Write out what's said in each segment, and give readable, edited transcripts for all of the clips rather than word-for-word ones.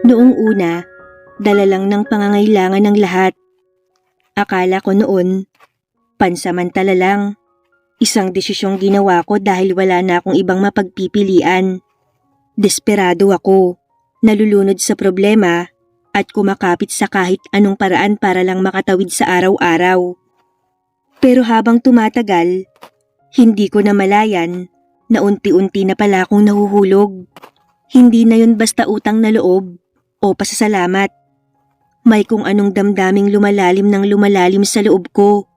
Noong una, dala lang ng pangangailangan ng lahat. Akala ko noon, pansamantala lang. Isang desisyong ginawa ko dahil wala na akong ibang mapagpipilian. Desperado ako, nalulunod sa problema at kumakapit sa kahit anong paraan para lang makatawid sa araw-araw. Pero habang tumatagal, hindi ko namalayan na unti-unti na pala akong nahuhulog. Hindi na yun basta utang na loob o pasasalamat. May kung anong damdaming lumalalim ng lumalalim sa loob ko.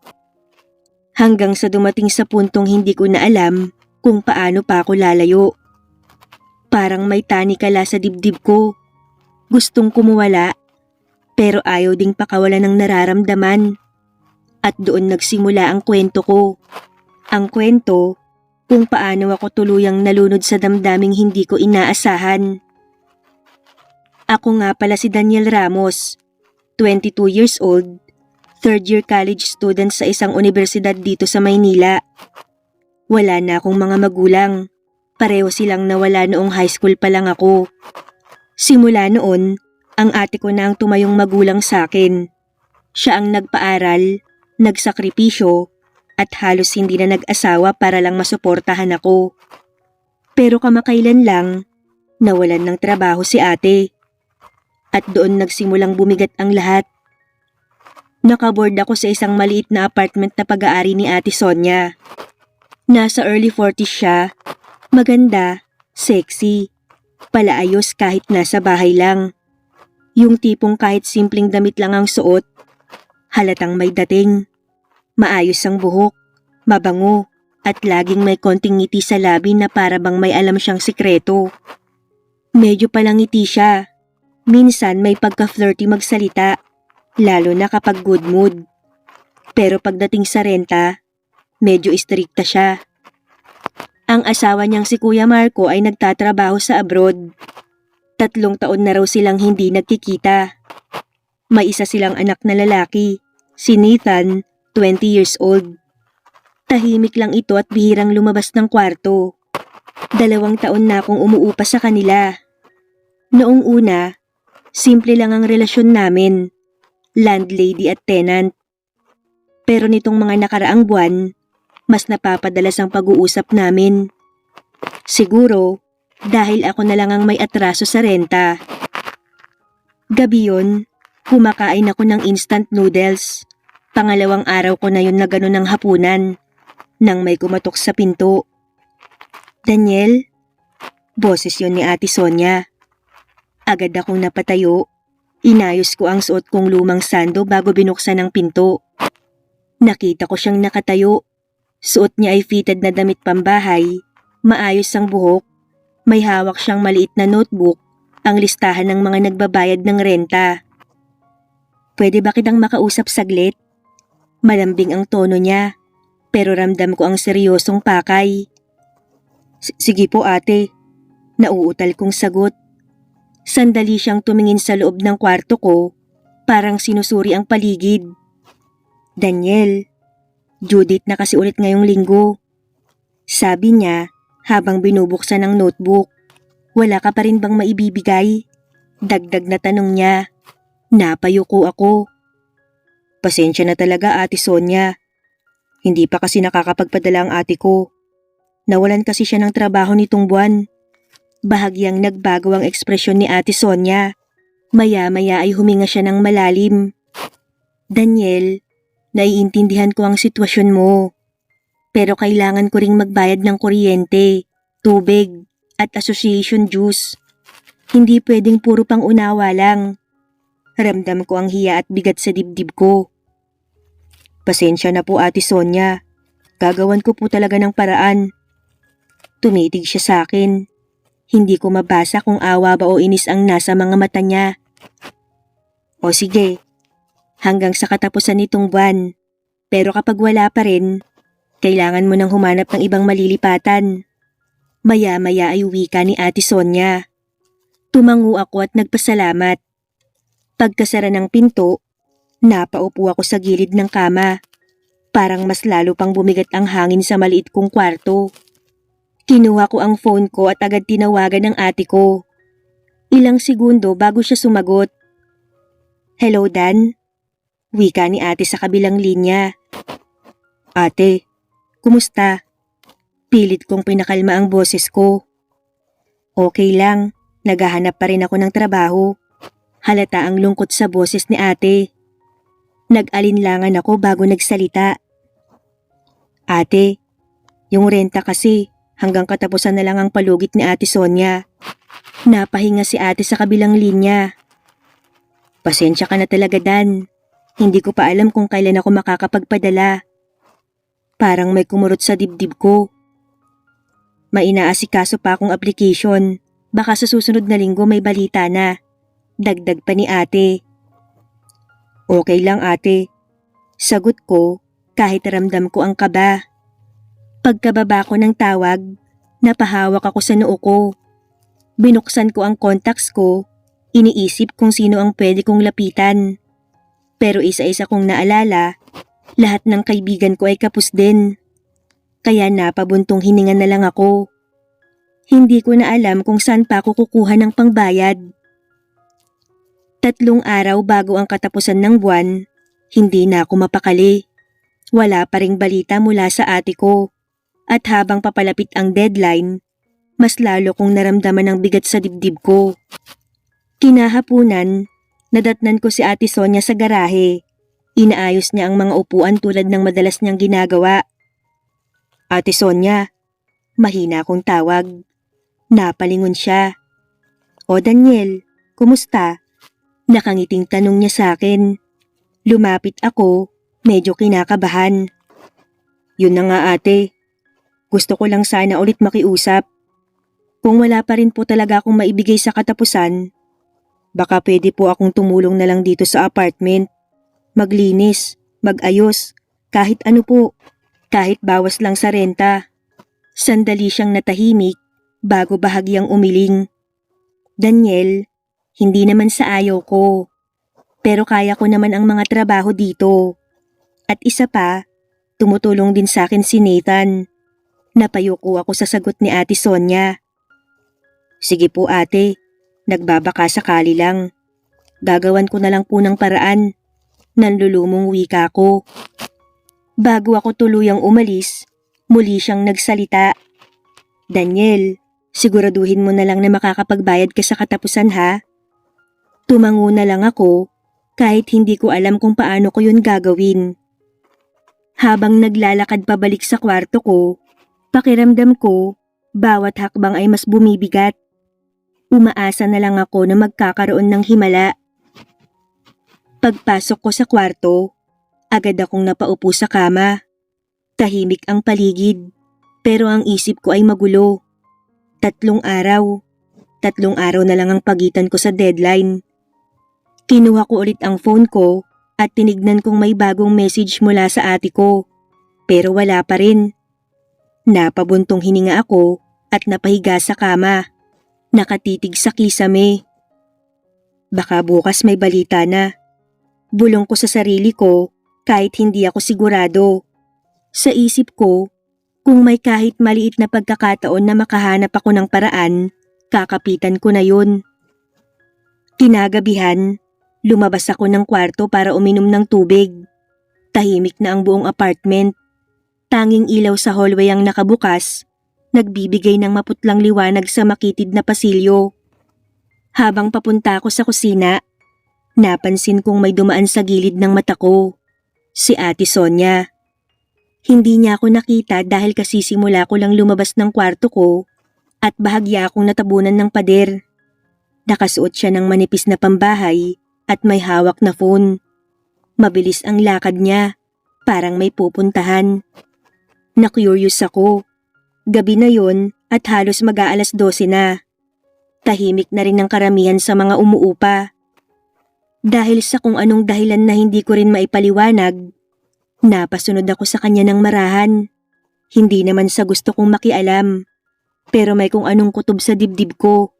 Hanggang sa dumating sa puntong hindi ko na alam kung paano pa ako lalayo. Parang may tanikala sa dibdib ko. Gustong kumuwala, pero ayaw ding pakawalan ng nararamdaman. At doon nagsimula ang kwento ko. Ang kwento kung paano ako tuluyang nalunod sa damdaming hindi ko inaasahan. Ako nga pala si Daniel Ramos, 22 years old, third-year college student sa isang universidad dito sa Maynila. Wala na akong mga magulang. Pareho silang nawala noong high school pa lang ako. Simula noon, ang ate ko na ang tumayong magulang sa akin. Siya ang nagpaaral, nagsakripisyo, at halos hindi na nag-asawa para lang masuportahan ako. Pero kamakailan lang, nawalan ng trabaho si ate. At doon nagsimulang bumigat ang lahat. Nakaboard ako sa isang maliit na apartment na pag-aari ni Ate Sonia. Nasa early 40s siya, maganda, sexy, palaayos kahit nasa bahay lang. Yung tipong kahit simpleng damit lang ang suot, halatang may dating. Maayos ang buhok, mabango, at laging may konting ngiti sa labi na para bang may alam siyang sikreto. Medyo palang ngiti siya, minsan may pagka-flirty magsalita. Lalo na kapag good mood. Pero pagdating sa renta, medyo istrikta siya. Ang asawa niyang si Kuya Marco ay nagtatrabaho sa abroad. 3 taon na raw silang hindi nagkikita. May isa silang anak na lalaki, si Nathan, 20 years old. Tahimik lang ito at bihirang lumabas ng kwarto. 2 taon na akong umuupa sa kanila. Noong una, simple lang ang relasyon namin. Landlady at tenant. Pero nitong mga nakaraang buwan, mas napapadalas ang pag-uusap namin. Siguro, dahil ako na lang ang may atraso sa renta. Gabi yun, kumakain ako ng instant noodles. Pangalawang araw ko na yun na ganun ng hapunan, nang may kumatok sa pinto. Daniel? Boses yun ni Ate Sonia. Agad akong napatayo. Inayos ko ang suot kong lumang sando bago binuksan ang pinto. Nakita ko siyang nakatayo. Suot niya ay fitted na damit pambahay, maayos ang buhok, may hawak siyang maliit na notebook, ang listahan ng mga nagbabayad ng renta. Pwede ba kitang makausap saglit? Malambing ang tono niya, pero ramdam ko ang seryosong pakay. Sige po ate, nauutal kong sagot. Sandali siyang tumingin sa loob ng kwarto ko, parang sinusuri ang paligid. Daniel, due date na kasi ulit ngayong linggo. Sabi niya habang binubuksan ang notebook. Wala ka pa rin bang maibibigay? Dagdag na tanong niya. Napayuko ako. Pasensya na talaga Ate Sonia. Hindi pa kasi nakakapagpadala ang ate ko. Nawalan kasi siya ng trabaho nitong buwan. Bahagyang nagbago ang ekspresyon ni Ate Sonia. Maya-maya ay huminga siya ng malalim. Daniel, naiintindihan ko ang sitwasyon mo. Pero kailangan ko ring magbayad ng kuryente, tubig, at association dues. Hindi pwedeng puro pang unawa lang. Ramdam ko ang hiya at bigat sa dibdib ko. Pasensya na po Ate Sonia. Gagawan ko po talaga ng paraan. Tumitig siya sa akin. Hindi ko mabasa kung awa ba o inis ang nasa mga mata niya. O sige, hanggang sa katapusan nitong buwan. Pero kapag wala pa rin, kailangan mo nang humanap ng ibang malilipatan. Maya-maya ay wika ni Ate Sonia. Tumango ako at nagpasalamat. Pagkasara ng pinto, napaupo ako sa gilid ng kama. Parang mas lalo pang bumigat ang hangin sa maliit kong kwarto. Kinuha ko ang phone ko at agad tinawagan ng ate ko. Ilang segundo bago siya sumagot. Hello, Dan? Wika ni ate sa kabilang linya. Ate, kumusta? Pilit kong pinakalma ang boses ko. Okay lang, naghahanap pa rin ako ng trabaho. Halata ang lungkot sa boses ni ate. Nag-alinlangan ako bago nagsalita. Ate, yung renta kasi hanggang katapusan na lang ang palugit ni Ate Sonia. Napahinga si ate sa kabilang linya. Pasensya ka na talaga, Dan. Hindi ko pa alam kung kailan ako makakapagpadala. Parang may kumurot sa dibdib ko. May inaasikaso pa akong application. Baka sa susunod na linggo may balita na. Dagdag pa ni ate. Okay lang, ate. Sagot ko kahit ramdam ko ang kaba. Pagkababa ko ng tawag, napahawak ako sa noo ko. Binuksan ko ang contacts ko, iniisip kung sino ang pwede kong lapitan. Pero isa-isa kong naalala, lahat ng kaibigan ko ay kapos din. Kaya napabuntong hininga na lang ako. Hindi ko na alam kung saan pa ako kukuha ng pangbayad. 3 araw bago ang katapusan ng buwan, hindi na ako mapakali. Wala pa ring balita mula sa ate ko. At habang papalapit ang deadline, mas lalo kong naramdaman ang bigat sa dibdib ko. Kinahapunan, nadatnan ko si Ate Sonia sa garahe. Inaayos niya ang mga upuan tulad ng madalas niyang ginagawa. Ate Sonia, mahina akong tawag. Napalingon siya. O Daniel, kumusta? Nakangiting tanong niya sa akin. Lumapit ako, medyo kinakabahan. Yun na nga ate. Gusto ko lang sana ulit makiusap. Kung wala pa rin po talaga akong maibigay sa katapusan, baka pwede po akong tumulong na lang dito sa apartment. Maglinis, mag-ayos, kahit ano po, kahit bawas lang sa renta. Sandali siyang natahimik bago bahagyang umiling. Daniel, hindi naman sa ayaw ko, pero kaya ko naman ang mga trabaho dito. At isa pa, tumutulong din sa akin si Nathan. Napayuko ako sa sagot ni Ate Sonia. Sige po ate, nagbabaka sakali lang. Gagawan ko na lang po ng paraan. Nanlulumong wika ko. Bago ako tuluyang umalis, muli siyang nagsalita. Daniel, siguraduhin mo na lang na makakapagbayad ka sa katapusan ha. Tumango na lang ako kahit hindi ko alam kung paano ko yun gagawin. Habang naglalakad pabalik sa kwarto ko, pakiramdam ko, bawat hakbang ay mas bumibigat. Umaasa na lang ako na magkakaroon ng himala. Pagpasok ko sa kwarto, agad akong napaupo sa kama. Tahimik ang paligid, pero ang isip ko ay magulo. 3 araw. 3 araw na lang ang pagitan ko sa deadline. Kinuha ko ulit ang phone ko at tinignan kong may bagong message mula sa ate ko. Pero wala pa rin. Napabuntong hininga ako at napahiga sa kama. Nakatitig sa kisame. Baka bukas may balita na. Bulong ko sa sarili ko kahit hindi ako sigurado. Sa isip ko, kung may kahit maliit na pagkakataon na makahanap ako ng paraan, kakapitan ko na yun. Kinagabihan, lumabas ako ng kwarto para uminom ng tubig. Tahimik na ang buong apartment. Tanging ilaw sa hallway ang nakabukas, nagbibigay ng maputlang liwanag sa makitid na pasilyo. Habang papunta ako sa kusina, napansin kong may dumaan sa gilid ng mata ko. Si Ate Sonia. Hindi niya ako nakita dahil kasisimula ko lang lumabas ng kwarto ko at bahagya akong natabunan ng pader. Nakasuot siya ng manipis na pambahay at may hawak na phone. Mabilis ang lakad niya, parang may pupuntahan. Na-curious ako. Gabi na yon at halos mag-aalas 12 na. Tahimik na rin ang karamihan sa mga umuupa. Dahil sa kung anong dahilan na hindi ko rin maipaliwanag, napasunod ako sa kanya ng marahan. Hindi naman sa gusto kong makialam, pero may kung anong kutob sa dibdib ko.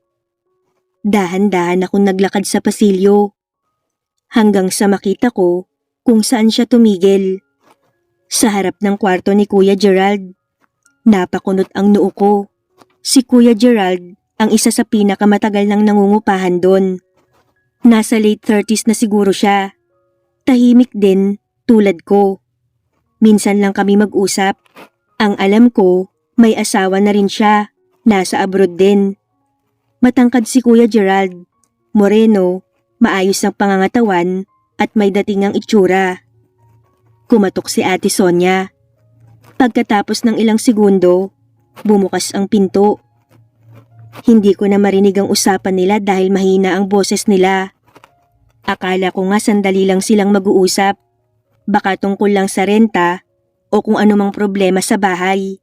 Dahan-dahan akong naglakad sa pasilyo. Hanggang sa makita ko kung saan siya tumigil. Sa harap ng kwarto ni Kuya Gerald. Napakunot ang noo ko. Si Kuya Gerald ang isa sa pinakamatagal nang nangungupahan doon. Nasa late 30s na siguro siya. Tahimik din, tulad ko. Minsan lang kami mag-usap. Ang alam ko, may asawa na rin siya. Nasa abroad din. Matangkad si Kuya Gerald. Moreno, maayos ang pangangatawan at may dating ang itsura. Kumatok si Ate Sonia. Pagkatapos ng ilang segundo, bumukas ang pinto. Hindi ko na marinig ang usapan nila dahil mahina ang boses nila. Akala ko nga sandali lang silang mag-uusap. Baka tungkol lang sa renta o kung anumang problema sa bahay.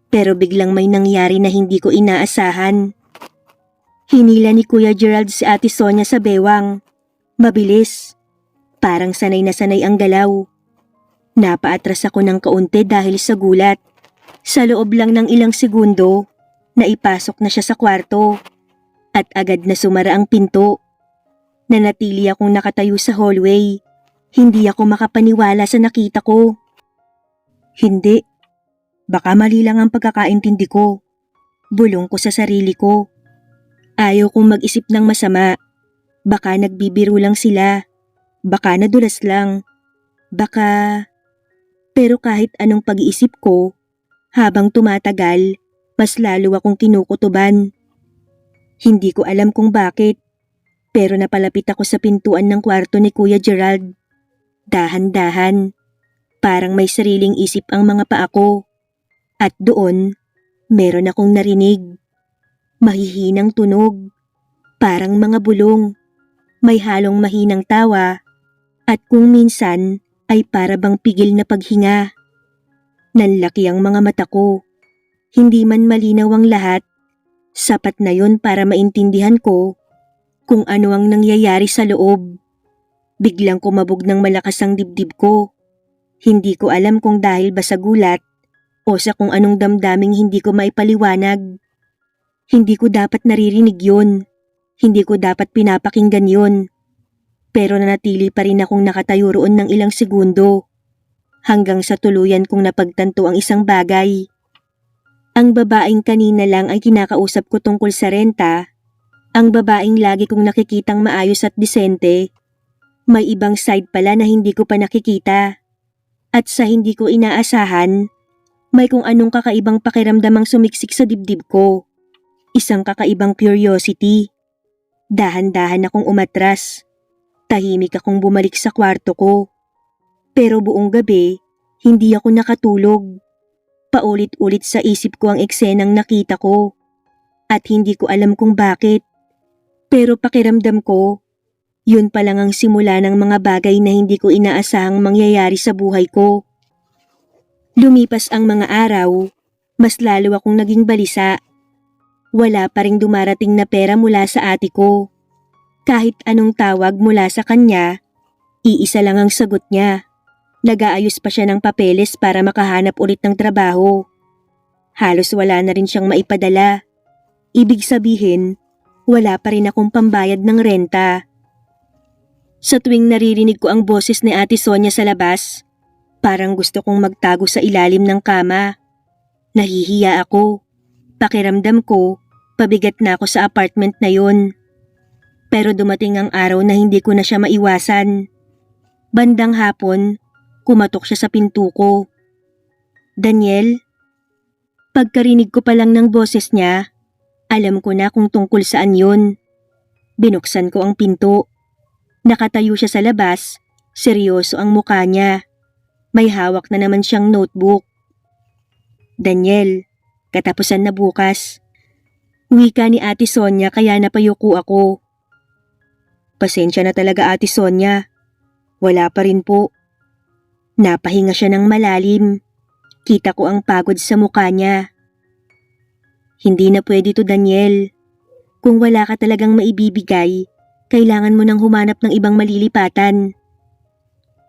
Pero biglang may nangyari na hindi ko inaasahan. Hinila ni Kuya Gerald si Ate Sonia sa bewang. Mabilis. Parang sanay na sanay ang galaw. Napaatras ako ng kaunti dahil sa gulat. Sa loob lang ng ilang segundo, naipasok na siya sa kwarto. At agad na sumara ang pinto. Nanatili akong nakatayo sa hallway. Hindi ako makapaniwala sa nakita ko. Hindi. Baka mali lang ang pagkakaintindi ko. Bulong ko sa sarili ko. Ayaw kong mag-isip ng masama. Baka nagbibiro lang sila. Baka nadulas lang. Baka... Pero kahit anong pag-iisip ko, habang tumatagal, mas lalo akong kinukutuban. Hindi ko alam kung bakit, pero napalapit ako sa pintuan ng kwarto ni Kuya Gerald. Dahan-dahan, parang may sariling isip ang mga paa ko. At doon, meron akong narinig. Mahihinang tunog, parang mga bulong. May halong mahinang tawa, at kung minsan ay para bang pigil na paghinga. Nanlaki ang mga mata ko. Hindi man malinaw ang lahat, sapat na yon para maintindihan ko kung ano ang nangyayari sa loob. Biglang kumabog ng malakas ang dibdib ko. Hindi ko alam kung dahil ba sa gulat o sa kung anong damdaming hindi ko maipaliwanag. Hindi ko dapat naririnig yun. Hindi ko dapat pinapakinggan yun. Pero nanatili pa rin akong nakatayo roon ng ilang segundo. Hanggang sa tuluyan kong napagtanto ang isang bagay. Ang babaeng kanina lang ay kinakausap ko tungkol sa renta. Ang babaeng lagi kong nakikitang maayos at disente. May ibang side pala na hindi ko pa nakikita. At sa hindi ko inaasahan, may kung anong kakaibang pakiramdamang sumiksik sa dibdib ko. Isang kakaibang curiosity. Dahan-dahan akong umatras. Tahimik akong bumalik sa kwarto ko. Pero buong gabi, hindi ako nakatulog. Paulit-ulit sa isip ko ang eksenang nakita ko. At hindi ko alam kung bakit. Pero pakiramdam ko, yun pa lang ang simula ng mga bagay na hindi ko inaasahang mangyayari sa buhay ko. Lumipas ang mga araw, mas lalo akong naging balisa. Wala pa ring dumarating na pera mula sa ate ko. Kahit anong tawag mula sa kanya, iisa lang ang sagot niya. Nag-aayos pa siya ng papeles para makahanap ulit ng trabaho. Halos wala na rin siyang maipadala. Ibig sabihin, wala pa rin akong pambayad ng renta. Sa tuwing naririnig ko ang boses ni Ate Sonia sa labas, parang gusto kong magtago sa ilalim ng kama. Nahihiya ako. Pakiramdam ko, pabigat na ako sa apartment na yon. Pero dumating ang araw na hindi ko na siya maiwasan. Bandang hapon, kumatok siya sa pinto ko. Daniel? Pagkarinig ko pa lang ng boses niya, alam ko na kung tungkol saan yun. Binuksan ko ang pinto. Nakatayo siya sa labas, seryoso ang mukha niya. May hawak na naman siyang notebook. Daniel, katapusan na bukas. Wika ni Ate Sonia kaya napayuko ako. Pasensya na talaga Ate Sonia. Wala pa rin po. Napahinga siya ng malalim. Kita ko ang pagod sa mukha niya. Hindi na pwede to Daniel. Kung wala ka talagang maibibigay, kailangan mo nang humanap ng ibang malilipatan.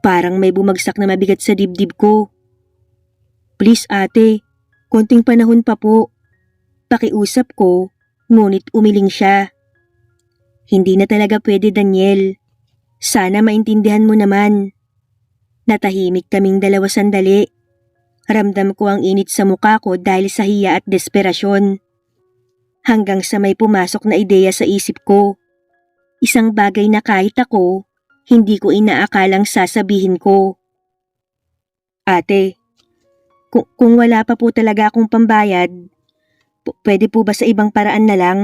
Parang may bumagsak na mabigat sa dibdib ko. Please ate, konting panahon pa po. Pakiusap ko, ngunit umiling siya. Hindi na talaga pwede Daniel. Sana maintindihan mo naman. Natahimik kaming dalawa sandali. Ramdam ko ang init sa mukha ko dahil sa hiya at desperasyon. Hanggang sa may pumasok na ideya sa isip ko. Isang bagay na kahit ako, hindi ko inaakalang sasabihin ko. Ate, kung wala pa po talaga akong pambayad, pwede po ba sa ibang paraan na lang?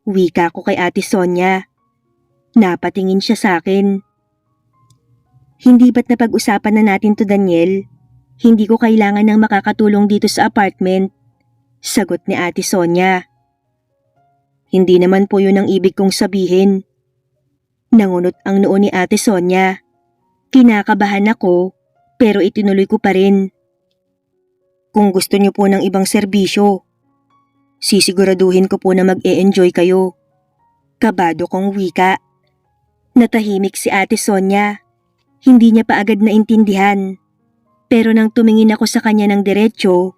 Wika ko kay Ate Sonia. Napatingin siya sa akin. Hindi ba't napag-usapan na natin to, Daniel? Hindi ko kailangan ng makakatulong dito sa apartment. Sagot ni Ate Sonia. Hindi naman po yun ang ibig kong sabihin. Nangunot ang noo ni Ate Sonia. Kinakabahan ako, pero itinuloy ko pa rin. Kung gusto niyo po ng ibang serbisyo, sisiguraduhin ko po na mag-e-enjoy kayo. Kabado kong wika. Natahimik si Ate Sonia. Hindi niya pa agad naintindihan. Pero nang tumingin ako sa kanya ng diretsyo,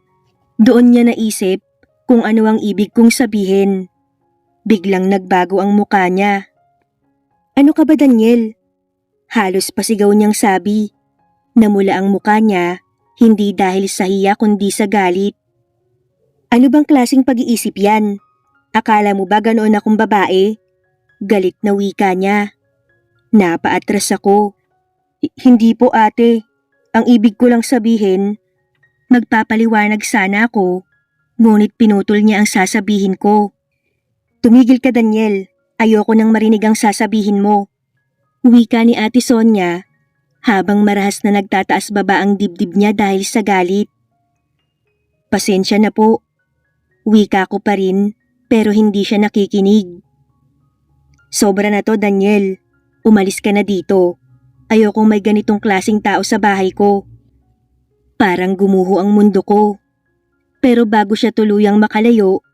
doon niya naisip kung ano ang ibig kong sabihin. Biglang nagbago ang muka niya. Ano ka ba, Daniel? Halos pasigaw niyang sabi. Namula ang muka niya, hindi dahil sa hiya kundi sa galit. Ano bang klaseng pag-iisip yan? Akala mo ba ganoon akong babae? Galit na wika niya. Napaatras ako. Hindi po, ate. Ang ibig ko lang sabihin, magpapaliwanag sana ako, ngunit pinutol niya ang sasabihin ko. Tumigil ka, Daniel. Ayoko nang marinig ang sasabihin mo. Wika ni Ate Sonia habang marahas na nagtataas baba ang dibdib niya dahil sa galit. Pasensya na po. Wika ko pa rin pero hindi siya nakikinig. Sobra na to, Daniel. Umalis ka na dito. Ayokong may ganitong klaseng tao sa bahay ko. Parang gumuho ang mundo ko. Pero bago siya tuluyang makalayo,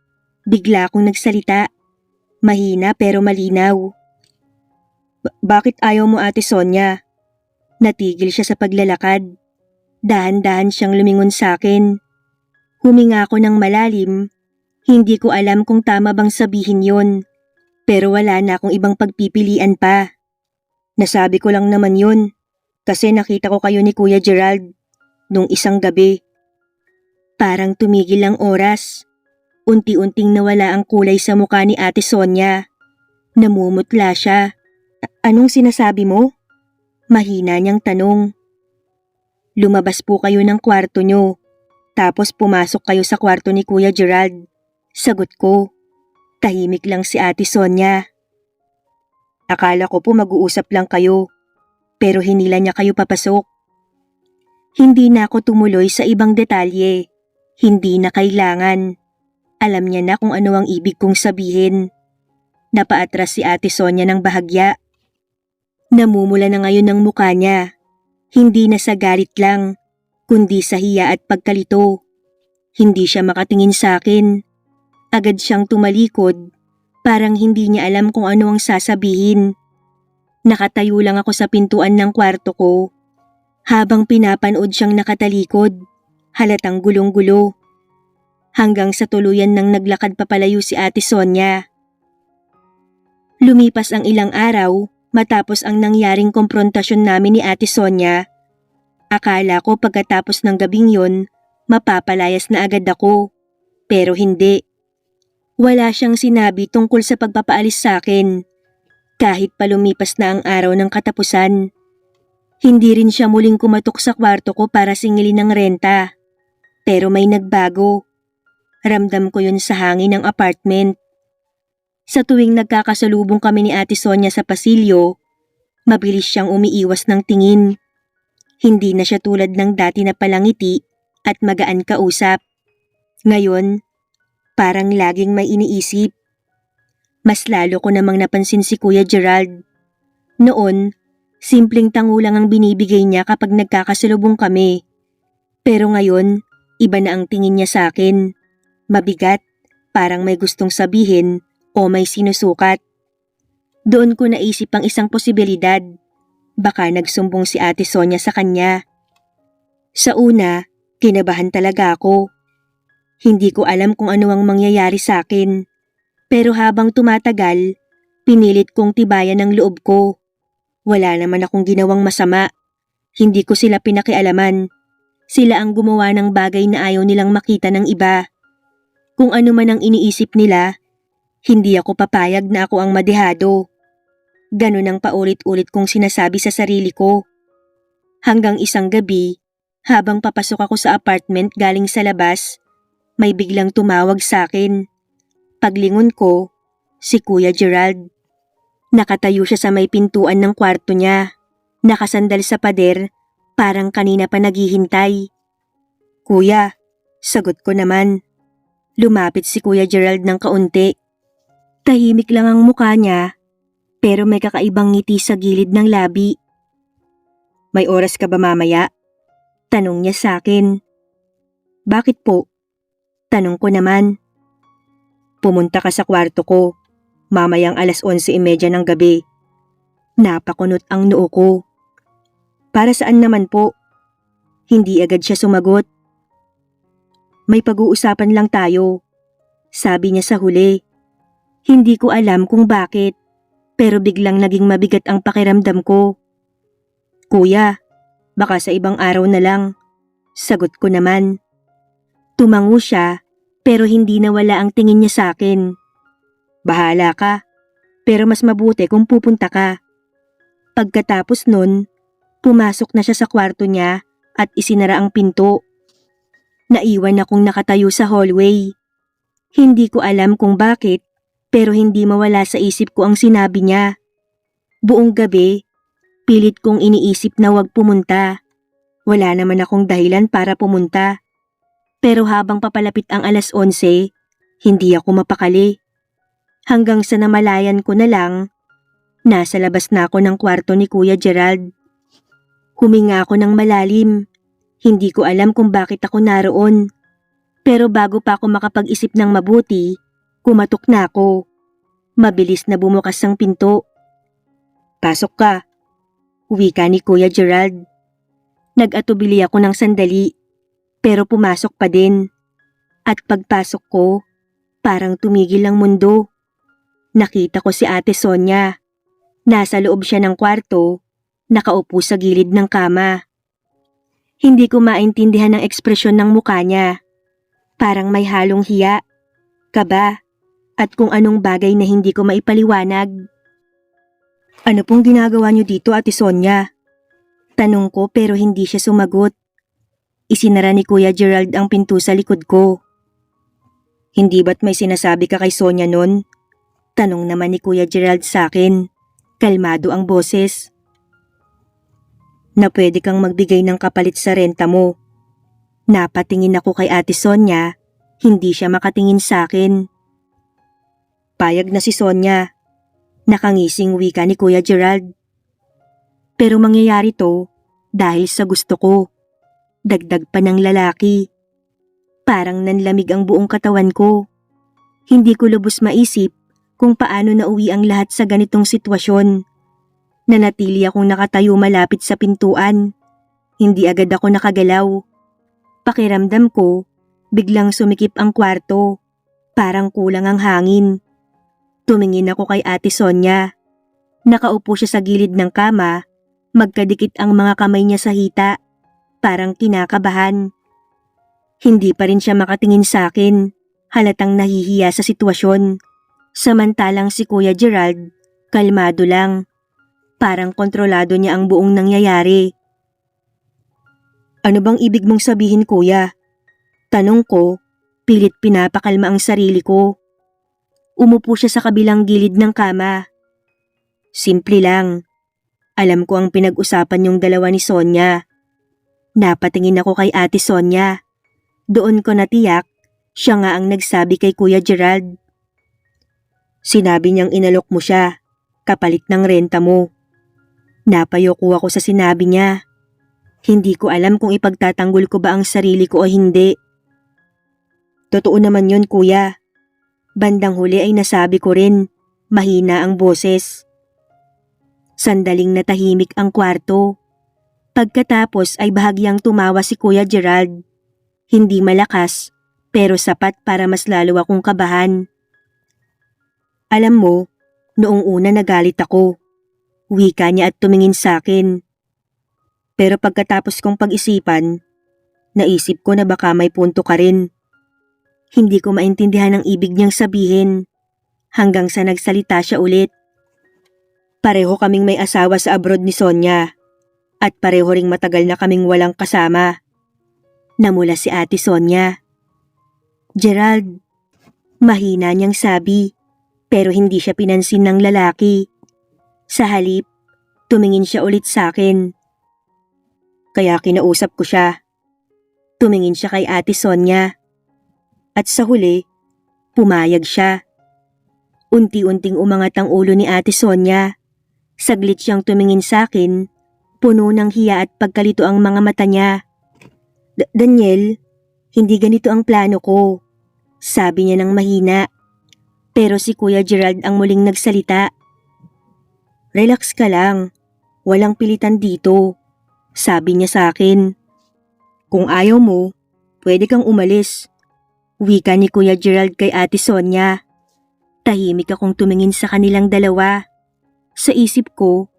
bigla akong nagsalita. Mahina pero malinaw. Bakit ayaw mo, Ate Sonia? Natigil siya sa paglalakad. Dahan-dahan siyang lumingon sa akin. Huminga ako ng malalim. Hindi ko alam kung tama bang sabihin yon. Pero wala na akong ibang pagpipilian pa. Nasabi ko lang naman yun. Kasi nakita ko kayo ni Kuya Gerald nung isang gabi. Parang tumigil ang oras. Unti-unting nawala ang kulay sa mukha ni Ate Sonia. Namumutla siya. Anong sinasabi mo? Mahina niyang tanong. Lumabas po kayo ng kwarto niyo. Tapos pumasok kayo sa kwarto ni Kuya Gerald. Sagot ko. Tahimik lang si Ate Sonia. Akala ko po mag-uusap lang kayo. Pero hinila niya kayo papasok. Hindi na ako tumuloy sa ibang detalye. Hindi na kailangan. Alam niya na kung ano ang ibig kong sabihin. Napaatras si Ate Sonia ng bahagya. Namumula na ngayon ang mukha niya. Hindi na sa galit lang, kundi sa hiya at pagkalito. Hindi siya makatingin sa akin. Agad siyang tumalikod, parang hindi niya alam kung ano ang sasabihin. Nakatayo lang ako sa pintuan ng kwarto ko. Habang pinapanood siyang nakatalikod, halatang gulong-gulo. Hanggang sa tuluyan nang naglakad papalayo si Ate Sonia. Lumipas ang ilang araw matapos ang nangyaring komprontasyon namin ni Ate Sonia. Akala ko pagkatapos ng gabing yon, mapapalayas na agad ako. Pero hindi. Wala siyang sinabi tungkol sa pagpapaalis sa akin. Kahit pa lumipas na ang araw ng katapusan. Hindi rin siya muling kumatok sa kwarto ko para singilin ng renta. Pero may nagbago. Ramdam ko yun sa hangin ng apartment. Sa tuwing nagkakasalubong kami ni Ate Sonia sa pasilyo, mabilis siyang umiiwas ng tingin. Hindi na siya tulad ng dati na palangiti at magaan kausap. Ngayon, parang laging may iniisip. Mas lalo ko namang napansin si Kuya Gerald. Noon, simpleng tango lang ang binibigay niya kapag nagkakasalubong kami. Pero ngayon, iba na ang tingin niya sa akin. Mabigat, parang may gustong sabihin o may sinusukat. Doon ko naisip ang isang posibilidad. Baka nagsumbong si Ate Sonia sa kanya. Sa una, kinabahan talaga ako. Hindi ko alam kung ano ang mangyayari sa akin. Pero habang tumatagal, pinilit kong tibayan ang loob ko. Wala naman akong ginawang masama. Hindi ko sila pinakialaman. Sila ang gumawa ng bagay na ayaw nilang makita ng iba. Kung ano man ang iniisip nila, Hindi ako papayag na ako ang madehado. Ganun ang paulit-ulit kong sinasabi sa sarili ko. Hanggang isang gabi, habang papasok ako sa apartment galing sa labas, may biglang tumawag sa akin. Paglingon ko, si Kuya Gerald. Nakatayo siya sa may pintuan ng kwarto niya. Nakasandal sa pader, parang kanina pa naghihintay. Kuya, sagot ko naman. Lumapit si Kuya Gerald ng kaunti. Tahimik lang ang mukha niya, pero may kakaibang ngiti sa gilid ng labi. May oras ka ba mamaya? Tanong niya sa akin. Bakit po? Tanong ko naman. Pumunta ka sa kwarto ko, mamayang 11:30 ng gabi. Napakunot ang noo ko. Para saan naman po? Hindi agad siya sumagot. May pag-uusapan lang tayo, sabi niya sa huli. Hindi ko alam kung bakit, pero biglang naging mabigat ang pakiramdam ko. Kuya, baka sa ibang araw na lang, sagot ko naman. Tumango siya, pero hindi nawala ang tingin niya sa akin. Bahala ka, pero mas mabuti kung pupunta ka. Pagkatapos nun, pumasok na siya sa kwarto niya at isinara ang pinto. Naiwan akong nakatayo sa hallway. Hindi ko alam kung bakit, pero hindi mawala sa isip ko ang sinabi niya. Buong gabi, pilit kong iniisip na huwag pumunta. Wala naman akong dahilan para pumunta. Pero habang papalapit ang 11:00, hindi ako mapakali. Hanggang sa namalayan ko na lang, nasa labas na ako ng kwarto ni Kuya Gerald. Huminga ako ng malalim. Hindi ko alam kung bakit ako naroon. Pero bago pa ako makapag-isip ng mabuti, kumatok na ako. Mabilis na bumukas ang pinto. Pasok ka, wika ni Kuya Gerald. Nag-atubili ako ng sandali, pero pumasok pa din. At pagpasok ko, parang tumigil ang mundo. Nakita ko si Ate Sonia. Nasa loob siya ng kwarto, nakaupo sa gilid ng kama. Hindi ko maintindihan ang ekspresyon ng mukha niya. Parang may halong hiya, kaba, at kung anong bagay na hindi ko maipaliwanag. Ano pong ginagawa niyo dito, Ate Sonia? Tanong ko pero hindi siya sumagot. Isinara ni Kuya Gerald ang pinto sa likod ko. Hindi ba't may sinasabi ka kay Sonia nun? Tanong naman ni Kuya Gerald sa akin. Kalmado ang boses. Na pwede kang magbigay ng kapalit sa renta mo. Napatingin ako kay Ate Sonia, hindi siya makatingin sa akin. Payag na si Sonia. Nakangising wika ni Kuya Gerald. Pero mangyayari to dahil sa gusto ko. Dagdag pa ng lalaki. Parang nanlamig ang buong katawan ko. Hindi ko lubos maisip kung paano nauwi ang lahat sa ganitong sitwasyon. Nanatili akong nakatayo malapit sa pintuan. Hindi agad ako nakagalaw. Pakiramdam ko, biglang sumikip ang kwarto. Parang kulang ang hangin. Tumingin ako kay Ate Sonia. Nakaupo siya sa gilid ng kama. Magkadikit ang mga kamay niya sa hita. Parang kinakabahan. Hindi pa rin siya makatingin sa akin. Halatang nahihiya sa sitwasyon. Samantalang si Kuya Gerald, kalmado lang. Parang kontrolado niya ang buong nangyayari. Ano bang ibig mong sabihin, Kuya? Tanong ko, pilit pinapakalma ang sarili ko. Umupo siya sa kabilang gilid ng kama. Simple lang. Alam ko ang pinag-usapan yung dalawa ni Sonia. Napatingin ako kay Ate Sonia. Doon ko natiyak, siya nga ang nagsabi kay Kuya Gerald. Sinabi niyang inalok mo siya, kapalit ng renta mo. Napayoko ako sa sinabi niya. Hindi ko alam kung ipagtatanggol ko ba ang sarili ko o hindi. Totoo naman yun, Kuya. Bandang huli ay nasabi ko rin, mahina ang boses. Sandaling natahimik ang kwarto. Pagkatapos ay bahagyang tumawa si Kuya Gerald. Hindi malakas, pero sapat para mas lalo akong kabahan. Alam mo, noong una nagalit ako. Wika niya at tumingin sa akin. Pero pagkatapos kong pag-isipan, naisip ko na baka may punto ka rin. Hindi ko maintindihan ang ibig niyang sabihin. hanggang sa nagsalita siya ulit. Pareho kaming may asawa sa abroad ni Sonia at pareho ring matagal na kaming walang kasama. Namula si Ate Sonia. Gerald, mahina niyang sabi, pero hindi siya pinansin ng lalaki. Sa halip, tumingin siya ulit sa akin. Kaya kinausap ko siya. Tumingin siya kay Ate Sonia. At sa huli, pumayag siya. Unti-unting umangat ang ulo ni Ate Sonia. Saglit siyang tumingin sa akin, puno ng hiya at pagkalito ang mga mata niya. Daniel, hindi ganito ang plano ko, sabi niya ng mahina. Pero si Kuya Gerald ang muling nagsalita. Relax ka lang, walang pilitan dito, sabi niya sa akin. Kung ayaw mo, pwede kang umalis. Wika ni Kuya Gerald kay Ate Sonia. Tahimik akong tumingin sa kanilang dalawa. Sa isip ko,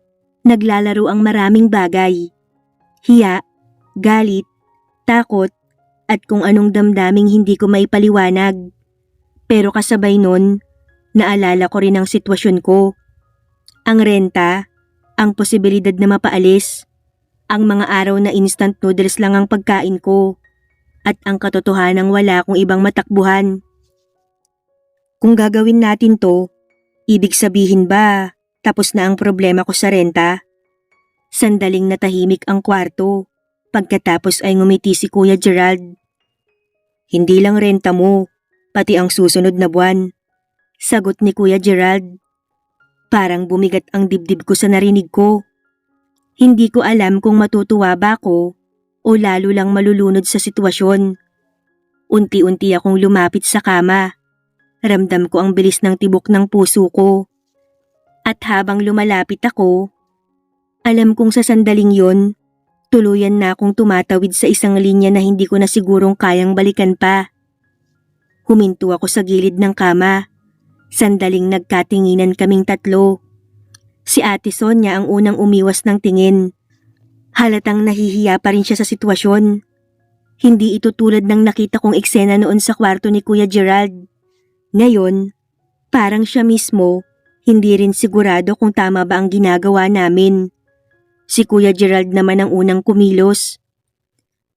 naglalaro ang maraming bagay. Hiya, galit, takot, at kung anong damdaming hindi ko maipaliwanag. Pero kasabay nun, naalala ko rin ang sitwasyon ko. Ang renta, ang posibilidad na mapaalis, ang mga araw na instant noodles lang ang pagkain ko, at ang katotohanang wala akong ibang matakbuhan. Kung gagawin natin to, ibig sabihin ba tapos na ang problema ko sa renta? Sandaling natahimik ang kwarto, pagkatapos ay ngumiti si Kuya Gerald. Hindi lang renta mo, pati ang susunod na buwan, sagot ni Kuya Gerald. Parang bumigat ang dibdib ko sa narinig ko. Hindi ko alam kung matutuwa ba ako o lalo lang malulunod sa sitwasyon. Unti-unti akong lumapit sa kama. Ramdam ko ang bilis ng tibok ng puso ko. At habang lumalapit ako, alam kong sa sandaling yon, tuluyan na akong tumatawid sa isang linya na hindi ko na sigurong kayang balikan pa. Huminto ako sa gilid ng kama. Sandaling nagkatinginan kaming tatlo. Si Ate Sonia ang unang umiwas ng tingin. Halatang nahihiya pa rin siya sa sitwasyon. Hindi ito tulad ng nakita kong eksena noon sa kwarto ni Kuya Gerald. Ngayon, parang siya mismo, hindi rin sigurado kung tama ba ang ginagawa namin. Si Kuya Gerald naman ang unang kumilos.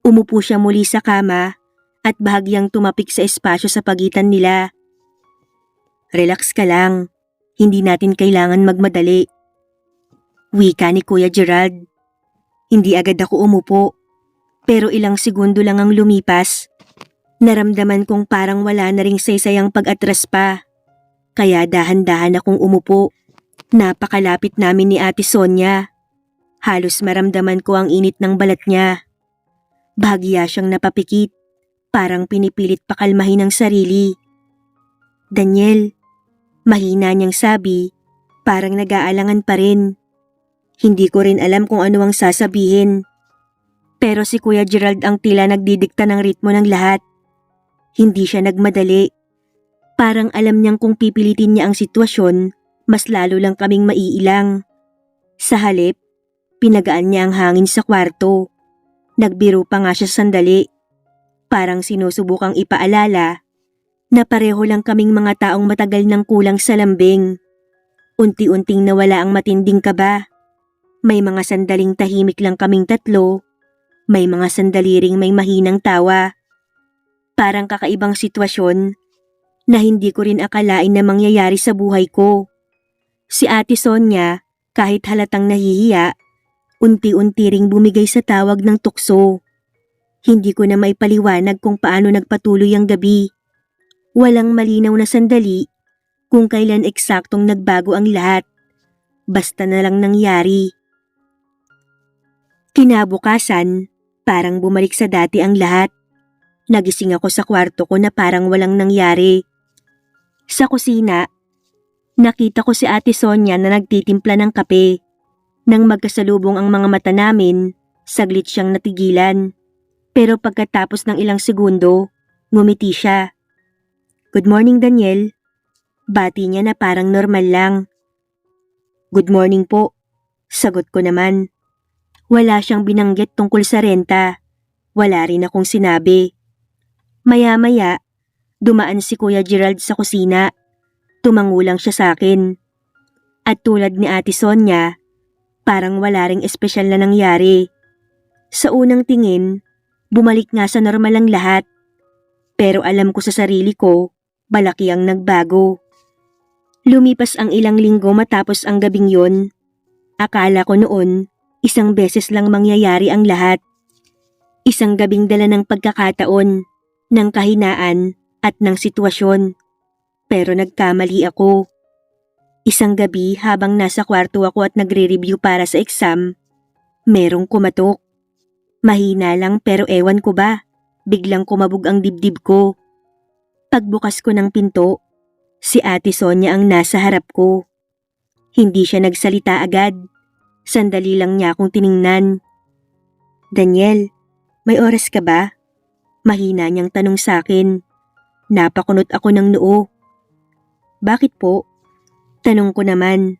Umupo siya muli sa kama at bahagyang tumapik sa espasyo sa pagitan nila. Relax ka lang, hindi natin kailangan magmadali. Wika ni Kuya Gerald. Hindi agad ako umupo, pero ilang segundo lang ang lumipas. Naramdaman kong parang wala na ring saysayang pag-atras pa. Kaya dahan-dahan akong umupo. Napakalapit namin ni Ate Sonia. Halos maramdaman ko ang init ng balat niya. Bahagya siyang napapikit, parang pinipilit pakalmahin ang sarili. Daniel, mahina niyang sabi, parang nag-aalangan pa rin. Hindi ko rin alam kung ano ang sasabihin. Pero si Kuya Gerald ang tila nagdidikta ng ritmo ng lahat. Hindi siya nagmadali. Parang alam niyang kung pipilitin niya ang sitwasyon, mas lalo lang kaming maiilang. Sa halip, pinagaan niya ang hangin sa kwarto. Nagbiro pa nga siya sandali. Parang sinusubukang ipaalala na pareho lang kaming mga taong matagal nang kulang sa lambing. Unti-unting nawala ang matinding kaba. May mga sandaling tahimik lang kaming tatlo. May mga sandali ring may mahinang tawa. Parang kakaibang sitwasyon na hindi ko rin akalain na mangyayari sa buhay ko. Si Ate Sonia, kahit halatang nahihiya, unti-unti ring bumigay sa tawag ng tukso. Hindi ko na maipaliwanag kung paano nagpatuloy ang gabi. Walang malinaw na sandali kung kailan eksaktong nagbago ang lahat. Basta na lang nangyari. Kinabukasan, parang bumalik sa dati ang lahat. Nagising ako sa kwarto ko na parang walang nangyari. Sa kusina, nakita ko si Ate Sonia na nagtitimpla ng kape. Nang magkasalubong ang mga mata namin, saglit siyang natigilan. Pero pagkatapos ng ilang segundo, ngumiti siya. Good morning, Daniel. Bati niya na parang normal lang. Good morning po, sagot ko naman. Wala siyang binanggit tungkol sa renta. Wala rin akong sinabi. Maya-maya, dumaan si Kuya Gerald sa kusina. Tumango lang siya sa akin. At tulad ni Ate Sonia, parang wala ring espesyal na nangyari. Sa unang tingin, bumalik nga sa normal ang lahat. Pero alam ko sa sarili ko, malaki ang nagbago. Lumipas ang ilang linggo matapos ang gabing yon. Akala ko noon, isang beses lang mangyayari ang lahat. Isang gabing dala ng pagkakataon, ng kahinaan at ng sitwasyon. Pero nagkamali ako. Isang gabi habang nasa kwarto ako at nagre-review para sa exam, merong kumatok. Mahina lang pero ewan ko ba, biglang kumabog ang dibdib ko. Pagbukas ko ng pinto, si Ate Sonia ang nasa harap ko. Hindi siya nagsalita agad. Sandali lang niya akong tiningnan. "Daniel, may oras ka ba?" Mahina niyang tanong sa akin. Napakunot ako ng noo. "Bakit po?" Tanong ko naman.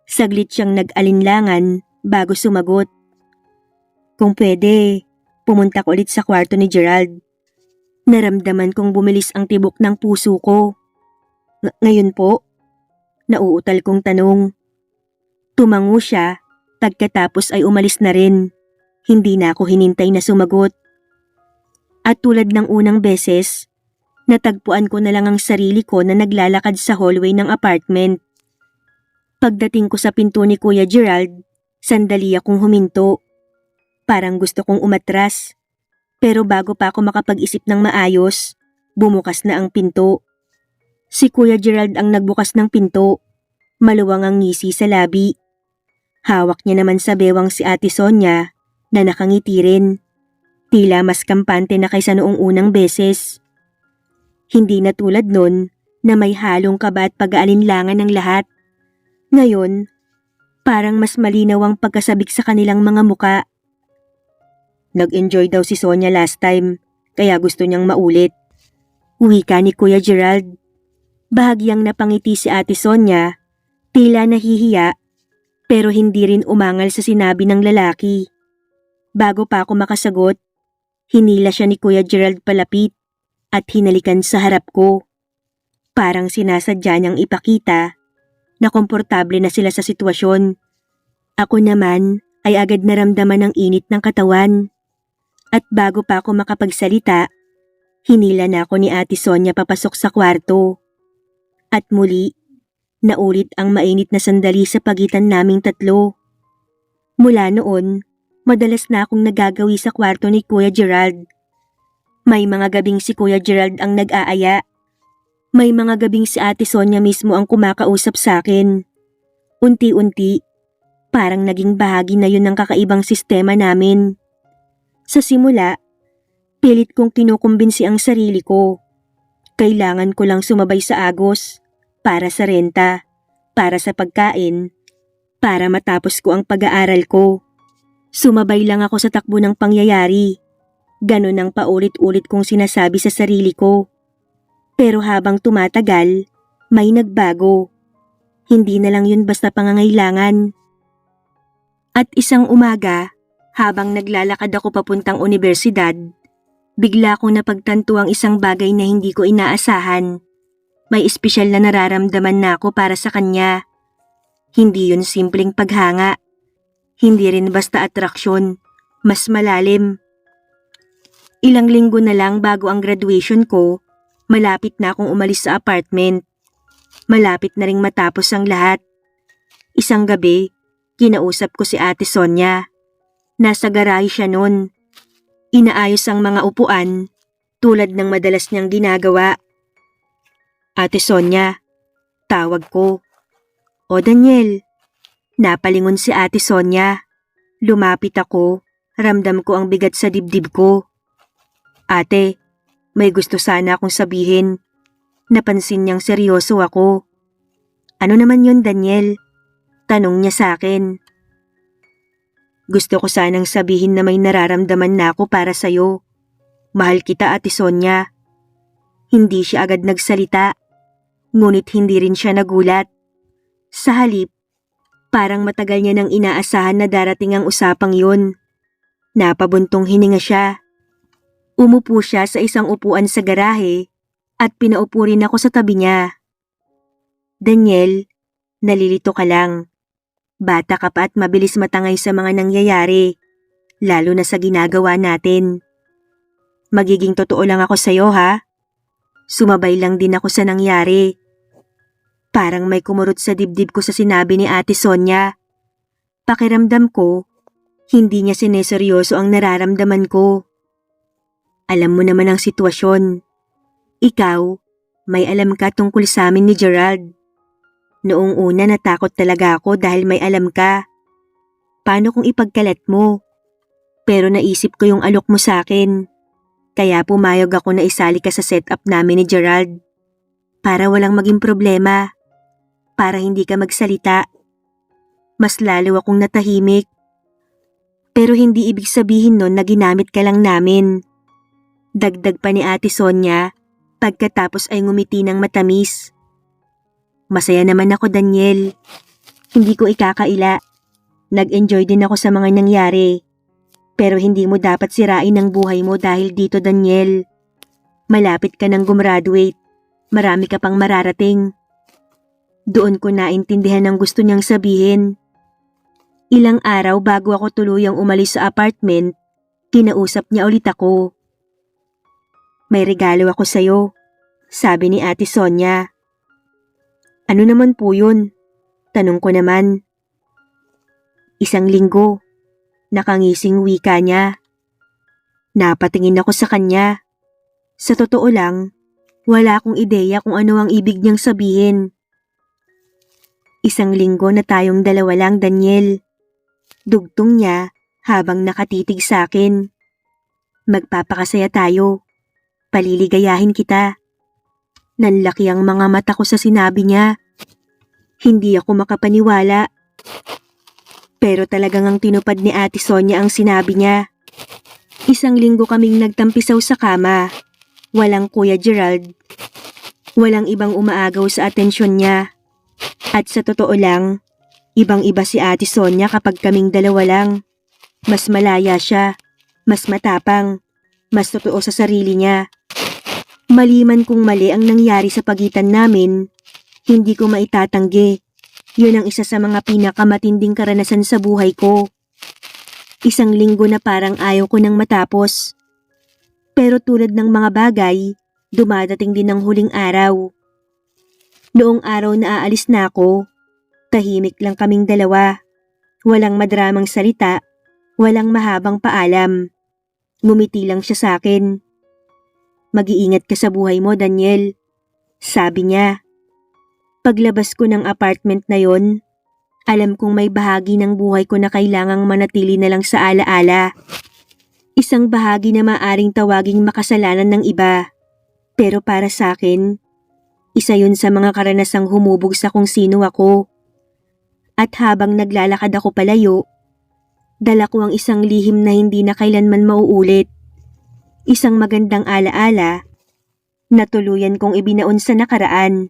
Saglit siyang nag-alinlangan bago sumagot. "Kung pwede, pumunta ko ulit sa kwarto ni Gerald." Naramdaman kong bumilis ang tibok ng puso ko. Ngayon po?" Nauutal kong tanong. Tumango siya, pagkatapos ay umalis na rin. Hindi na ako hinintay na sumagot. At tulad ng unang beses, natagpuan ko na lang ang sarili ko na naglalakad sa hallway ng apartment. Pagdating ko sa pinto ni Kuya Gerald, sandali akong huminto. Parang gusto kong umatras. Pero bago pa ako makapag-isip ng maayos, bumukas na ang pinto. Si Kuya Gerald ang nagbukas ng pinto. Maluwang ang ngisi sa labi. Hawak niya naman sa bewang si Ate Sonia na nakangiti rin. Tila mas kampante na kaysa noong unang beses. Hindi na tulad nun na may halong kaba at pag-aalinlangan ng lahat. Ngayon, parang mas malinaw ang pagkasabik sa kanilang mga muka. Nag-enjoy daw si Sonia last time, kaya gusto niyang maulit. Wika ni Kuya Gerald. Bahagyang napangiti si Ate Sonia, tila nahihiya, pero hindi rin umangal sa sinabi ng lalaki. Bago pa ako makasagot, hinila siya ni Kuya Gerald palapit at hinalikan sa harap ko. Parang sinasadya niyang ipakita na komportable na sila sa sitwasyon. Ako naman ay agad naramdaman ang init ng katawan. At bago pa ako makapagsalita, hinila na ako ni Ate Sonia papasok sa kwarto. At muli, naulit ang mainit na sandali sa pagitan naming tatlo. Mula noon, madalas na akong nagagawi sa kwarto ni Kuya Gerald. May mga gabing si Kuya Gerald ang nag-aaya. May mga gabing si Ate Sonia mismo ang kumakausap sa akin. Unti-unti, parang naging bahagi na yun ng kakaibang sistema namin. Sa simula, pilit kong kinukumbinsi ang sarili ko. Kailangan ko lang sumabay sa agos, para sa renta, para sa pagkain, para matapos ko ang pag-aaral ko. Sumabay lang ako sa takbo ng pangyayari. Ganon ang paulit-ulit kong sinasabi sa sarili ko. Pero habang tumatagal, may nagbago. Hindi na lang yun basta pangangailangan. At isang umaga, habang naglalakad ako papuntang universidad, bigla kong napagtanto ang isang bagay na hindi ko inaasahan. May espesyal na nararamdaman na ako para sa kanya. Hindi yun simpleng paghanga. Hindi rin basta atraksyon, mas malalim. Ilang linggo na lang bago ang graduation ko, malapit na akong umalis sa apartment. Malapit na ring matapos ang lahat. Isang gabi, kinausap ko si Ate Sonia. Nasa garahe siya noon. Inaayos ang mga upuan tulad ng madalas niyang ginagawa. "Ate Sonia," tawag ko. "O Daniel." Napalingon si Ate Sonia. Lumapit ako, ramdam ko ang bigat sa dibdib ko. "Ate, may gusto sana akong sabihin." Napansin niyang seryoso ako. "Ano naman yun, Daniel?" Tanong niya sa akin. "Gusto ko sanang sabihin na may nararamdaman na ako para sa'yo. Mahal kita, Ate Sonia." Hindi siya agad nagsalita, ngunit hindi rin siya nagulat. Sa halip, parang matagal niya nang inaasahan na darating ang usapang yun. Napabuntong hininga siya. Umupo siya sa isang upuan sa garahe at pinaupo rin ako sa tabi niya. Daniel, nalilito ka lang. Bata ka pa at mabilis matangay sa mga nangyayari, lalo na sa ginagawa natin. Magiging totoo lang ako sa'yo ha. Sumabay lang din ako sa nangyari. Parang may kumurot sa dibdib ko sa sinabi ni Ate Sonia. Pakiramdam ko, hindi niya sineseryoso ang nararamdaman ko. Alam mo naman ang sitwasyon. Ikaw, may alam ka tungkol sa amin ni Gerald. Noong una natakot talaga ako dahil may alam ka. Paano kung ipagkalat mo? Pero naisip ko yung alok mo sa akin. Kaya pumayag ako na isali ka sa setup namin ni Gerald. Para walang maging problema. Para hindi ka magsalita. Mas lalo akong natahimik. Pero hindi ibig sabihin nun na ginamit ka lang namin. Dagdag pa ni Ate Sonia, pagkatapos ay ngumiti ng matamis. Masaya naman ako, Daniel. Hindi ko ikakaila. Nag-enjoy din ako sa mga nangyari. Pero hindi mo dapat sirain ang buhay mo dahil dito, Daniel. Malapit ka nang gumraduate. Marami ka pang mararating. Doon ko naintindihan ang gusto niyang sabihin. Ilang araw bago ako tuluyang umalis sa apartment, kinausap niya ulit ako. May regalo ako sa'yo, sabi ni Ate Sonia. Ano naman po yun? Tanong ko naman. 1 linggo. Nakangising wika niya. Napatingin ako sa kanya. Sa totoo lang, wala akong ideya kung ano ang ibig niyang sabihin. 1 linggo na tayong dalawa lang, Daniel. Dugtong niya habang nakatitig sa akin. Magpapakasaya tayo. Paliligayahin kita. Nanlaki ang mga mata ko sa sinabi niya. Hindi ako makapaniwala. Pero talagang ang tinupad ni Ate Sonia ang sinabi niya. 1 linggo kaming nagtampisaw sa kama. Walang Kuya Gerald. Walang ibang umaagaw sa atensyon niya. At sa totoo lang, ibang-iba si Ate Sonia kapag kaming dalawa lang. Mas malaya siya. Mas matapang. Mas totoo sa sarili niya. Mali man kung mali ang nangyari sa pagitan namin, hindi ko maitatanggi. Yun ang isa sa mga pinakamatinding karanasan sa buhay ko. 1 linggo na parang ayaw ko nang matapos. Pero tulad ng mga bagay, dumadating din ang huling araw. Noong araw na aalis na ako, tahimik lang kaming dalawa. Walang madramang salita, walang mahabang paalam. Ngumiti lang siya sa akin. Mag-iingat ka sa buhay mo, Daniel, sabi niya. Paglabas ko ng apartment na yon, alam kong may bahagi ng buhay ko na kailangang manatili na lang sa alaala. Isang bahagi na maaring tawaging makasalanan ng iba. Pero para sa akin, isa yun sa mga karanasang humubog sa kung sino ako. At habang naglalakad ako palayo, dala ko ang isang lihim na hindi na kailanman mauulit. Isang magandang alaala na tuluyan kong ibinaon sa nakaraan.